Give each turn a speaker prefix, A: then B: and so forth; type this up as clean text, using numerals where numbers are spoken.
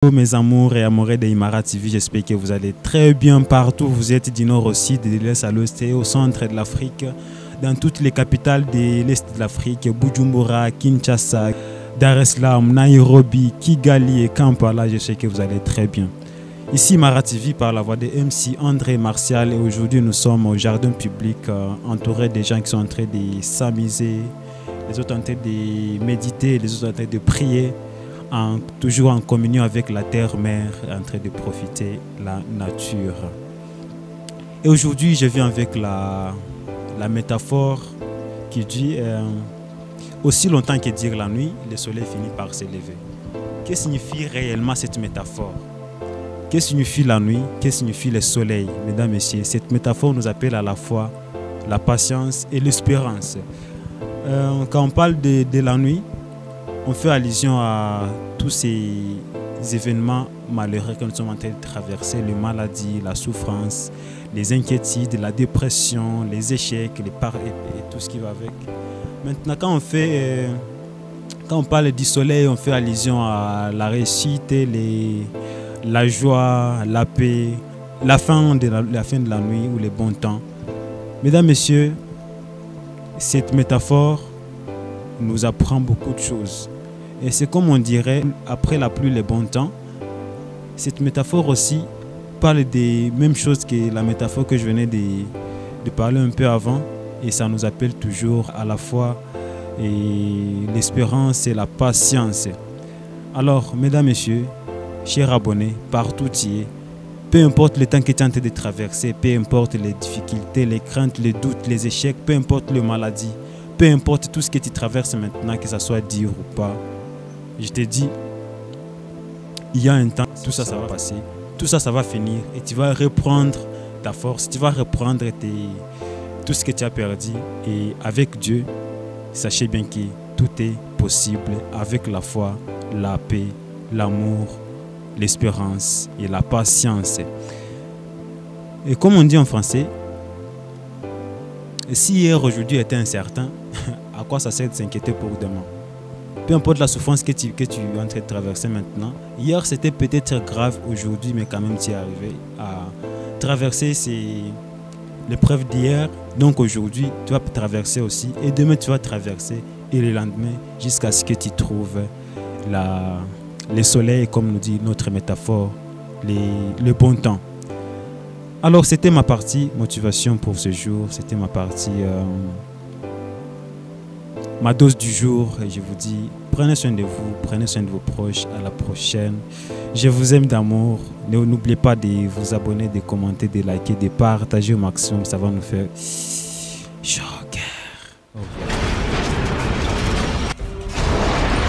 A: Bonjour mes amours et amoureux d'Imara TV, j'espère que vous allez très bien partout. Vous êtes du nord au sud, de l'est à l'ouest et au centre de l'Afrique, dans toutes les capitales de l'est de l'Afrique, Bujumbura, Kinshasa, Dar es Salaam, Nairobi, Kigali et Kampala. Je sais que vous allez très bien. Ici Imara TV par la voix de MC André Martial et aujourd'hui nous sommes au jardin public entouré des gens qui sont en train de s'amuser, les autres en train de méditer, les autres en train de prier. Toujours en communion avec la terre-mère, en train de profiter de la nature. Et aujourd'hui, je viens avec la métaphore qui dit aussi longtemps que dire la nuit, le soleil finit par se lever. Que signifie réellement cette métaphore? Que signifie la nuit? Que signifie le soleil? Mesdames, Messieurs, cette métaphore nous appelle à la fois la patience et l'espérance. Quand on parle de la nuit, on fait allusion à tous ces événements malheureux que nous sommes en train de traverser, les maladies, la souffrance, les inquiétudes, la dépression, les échecs, et tout ce qui va avec. Maintenant, quand on parle du soleil, on fait allusion à la réussite, la joie, la paix, la fin de la nuit ou les bons temps. Mesdames, Messieurs, cette métaphore nous apprend beaucoup de choses. Et c'est comme on dirait, après la pluie, les bons temps. Cette métaphore aussi parle des mêmes choses que la métaphore que je venais de parler un peu avant. Et ça nous appelle toujours à la fois l'espérance et la patience. Alors, mesdames, messieurs, chers abonnés, partout où tu es, peu importe le temps que tu es en train de traverser, peu importe les difficultés, les craintes, les doutes, les échecs, peu importe les maladies, peu importe tout ce que tu traverses maintenant, que ce soit dur ou pas, je te dis, il y a un temps, tout ça, ça va passer, tout ça, ça va finir et tu vas reprendre ta force, tu vas reprendre tout ce que tu as perdu et avec Dieu, sachez bien que tout est possible avec la foi, la paix, l'amour, l'espérance et la patience. Et comme on dit en français, si hier, aujourd'hui était incertain, à quoi ça sert de s'inquiéter pour demain? Peu importe la souffrance que tu es en train de traverser maintenant. Hier, c'était peut-être grave aujourd'hui, mais quand même, tu es arrivé à traverser l'épreuve d'hier. Donc aujourd'hui, tu vas traverser aussi. Et demain, tu vas traverser. Et le lendemain, jusqu'à ce que tu trouves le soleil, comme nous dit notre métaphore, le bon temps. Alors, c'était ma partie motivation pour ce jour. C'était ma partie... ma dose du jour, et je vous dis, prenez soin de vous, prenez soin de vos proches, à la prochaine. Je vous aime d'amour. N'oubliez pas de vous abonner, de commenter, de liker, de partager au maximum, ça va nous faire choc.